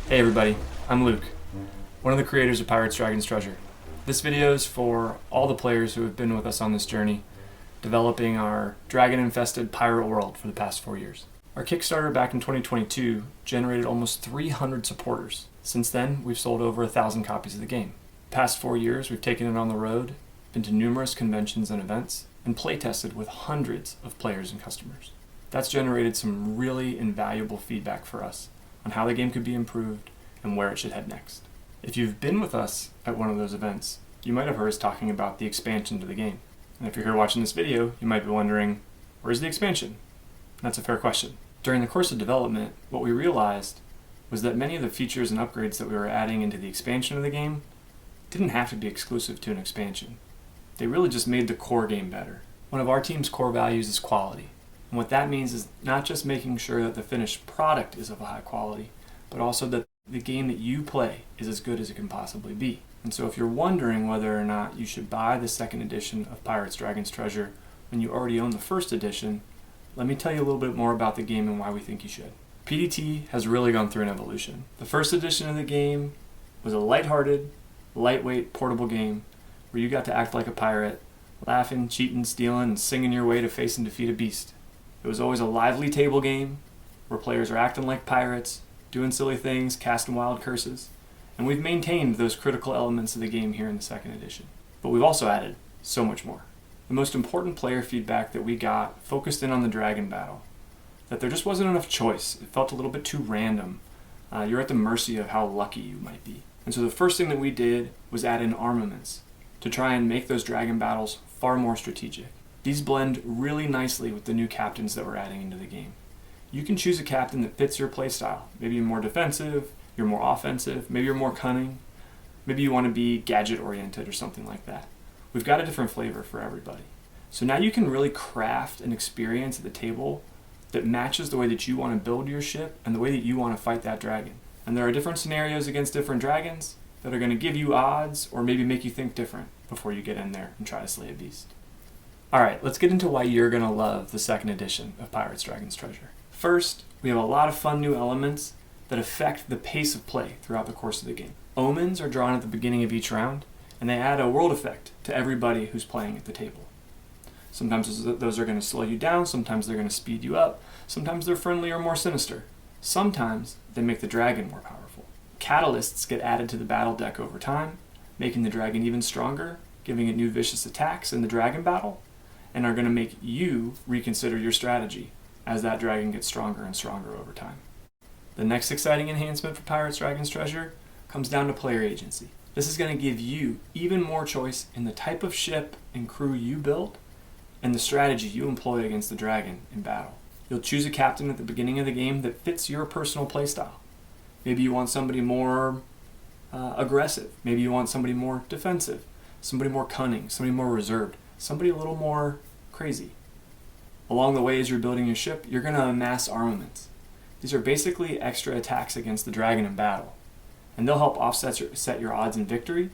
Hey everybody, I'm Luke, one of the creators of Pirates, Dragons, Treasure. This video is for all the players who have been with us on this journey, developing our dragon-infested pirate world for the past 4 years. Our Kickstarter back in 2022 generated almost 300 supporters. Since then, we've sold over 1,000 copies of the game. The past 4 years, we've taken it on the road, been to numerous conventions and events, and play-tested with hundreds of players and customers. That's generated some really invaluable feedback for us on how the game could be improved and where it should head next. If you've been with us at one of those events, you might have heard us talking about the expansion to the game. And if you're here watching this video, you might be wondering, where's the expansion? That's a fair question. During the course of development, what we realized was that many of the features and upgrades that we were adding into the expansion of the game didn't have to be exclusive to an expansion. They really just made the core game better. One of our team's core values is quality. And what that means is not just making sure that the finished product is of a high quality, but also that the game that you play is as good as it can possibly be. And so if you're wondering whether or not you should buy the second edition of Pirates, Dragons, Treasure when you already own the first edition, let me tell you a little bit more about the game and why we think you should. PDT has really gone through an evolution. The first edition of the game was a lighthearted, lightweight, portable game where you got to act like a pirate, laughing, cheating, stealing, and singing your way to face and defeat a beast. It was always a lively table game where players are acting like pirates, doing silly things, casting wild curses, and we've maintained those critical elements of the game here in the second edition. But we've also added so much more. The most important player feedback that we got focused in on the dragon battle, that there just wasn't enough choice. It felt a little bit too random. You're at the mercy of how lucky you might be. And so the first thing that we did was add in armaments to try and make those dragon battles far more strategic. These blend really nicely with the new captains that we're adding into the game. You can choose a captain that fits your playstyle. Maybe you're more defensive, you're more offensive, maybe you're more cunning, maybe you want to be gadget-oriented or something like that. We've got a different flavor for everybody. So now you can really craft an experience at the table that matches the way that you want to build your ship and the way that you want to fight that dragon. And there are different scenarios against different dragons that are going to give you odds or maybe make you think different before you get in there and try to slay a beast. Alright, let's get into why you're going to love the second edition of Pirates, Dragons, Treasure. First, we have a lot of fun new elements that affect the pace of play throughout the course of the game. Omens are drawn at the beginning of each round, and they add a world effect to everybody who's playing at the table. Sometimes those are going to slow you down, sometimes they're going to speed you up, sometimes they're friendly or more sinister. Sometimes they make the dragon more powerful. Catalysts get added to the battle deck over time, making the dragon even stronger, giving it new vicious attacks in the dragon battle, and are going to make you reconsider your strategy as that dragon gets stronger and stronger over time. The next exciting enhancement for Pirates, Dragons, Treasure comes down to player agency. This is going to give you even more choice in the type of ship and crew you build and the strategy you employ against the dragon in battle. You'll choose a captain at the beginning of the game that fits your personal playstyle. Maybe you want somebody more aggressive. Maybe you want somebody more defensive, somebody more cunning, somebody more reserved, somebody a little more crazy. Along the way as you're building your ship, you're going to amass armaments. These are basically extra attacks against the dragon in battle, and they'll help set your odds in victory,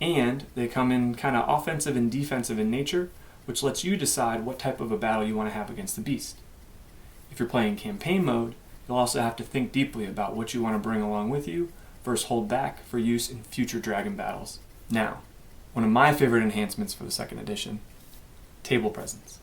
and they come in kind of offensive and defensive in nature, which lets you decide what type of a battle you want to have against the beast. If you're playing campaign mode, you'll also have to think deeply about what you want to bring along with you versus hold back for use in future dragon battles. Now, one of my favorite enhancements for the second edition, table presence.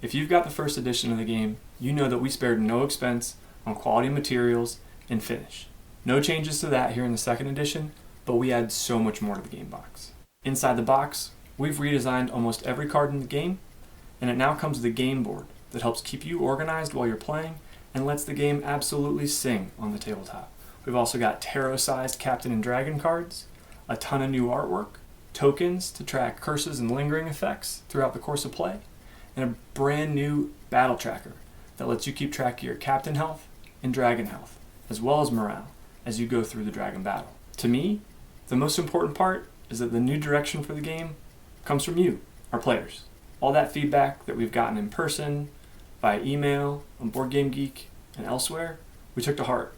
If you've got the first edition of the game, you know that we spared no expense on quality materials and finish. No changes to that here in the second edition, but we add so much more to the game box. Inside the box, we've redesigned almost every card in the game, and it now comes with a game board that helps keep you organized while you're playing and lets the game absolutely sing on the tabletop. We've also got tarot-sized Captain and Dragon cards, a ton of new artwork, tokens to track curses and lingering effects throughout the course of play, and a brand new battle tracker that lets you keep track of your captain health and dragon health, as well as morale, as you go through the dragon battle. To me, the most important part is that the new direction for the game comes from you, our players. All that feedback that we've gotten in person, via email, on Board Game Geek, and elsewhere, we took to heart.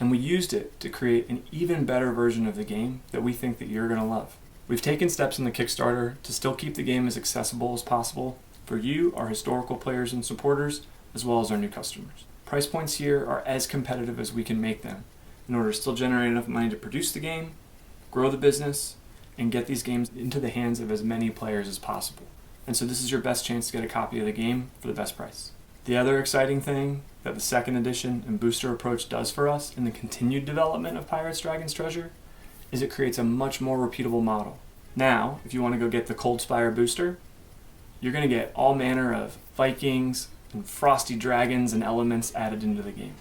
And we used it to create an even better version of the game that we think that you're going to love. We've taken steps in the Kickstarter to still keep the game as accessible as possible for you, our historical players and supporters, as well as our new customers. Price points here are as competitive as we can make them, in order to still generate enough money to produce the game, grow the business, and get these games into the hands of as many players as possible. And so this is your best chance to get a copy of the game for the best price. The other exciting thing that the second edition and booster approach does for us in the continued development of Pirates, Dragons, Treasure is it creates a much more repeatable model. Now, if you want to go get the Cold Spire booster, you're going to get all manner of Vikings and frosty dragons and elements added into the game.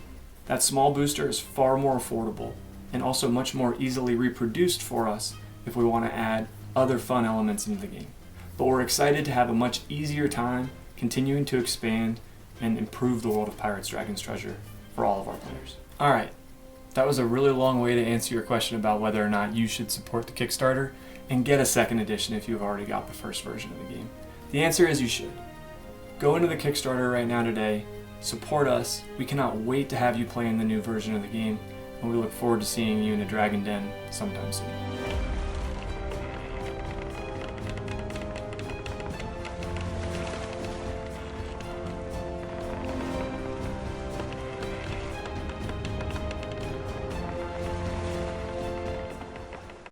That small booster is far more affordable and also much more easily reproduced for us if we want to add other fun elements into the game. But we're excited to have a much easier time continuing to expand and improve the world of Pirates, Dragons, Treasure for all of our players. Alright, that was a really long way to answer your question about whether or not you should support the Kickstarter and get a second edition if you've already got the first version of the game. The answer is you should. Go into the Kickstarter right now today, support us. We cannot wait to have you play in the new version of the game, and we look forward to seeing you in a Dragon Den sometime soon.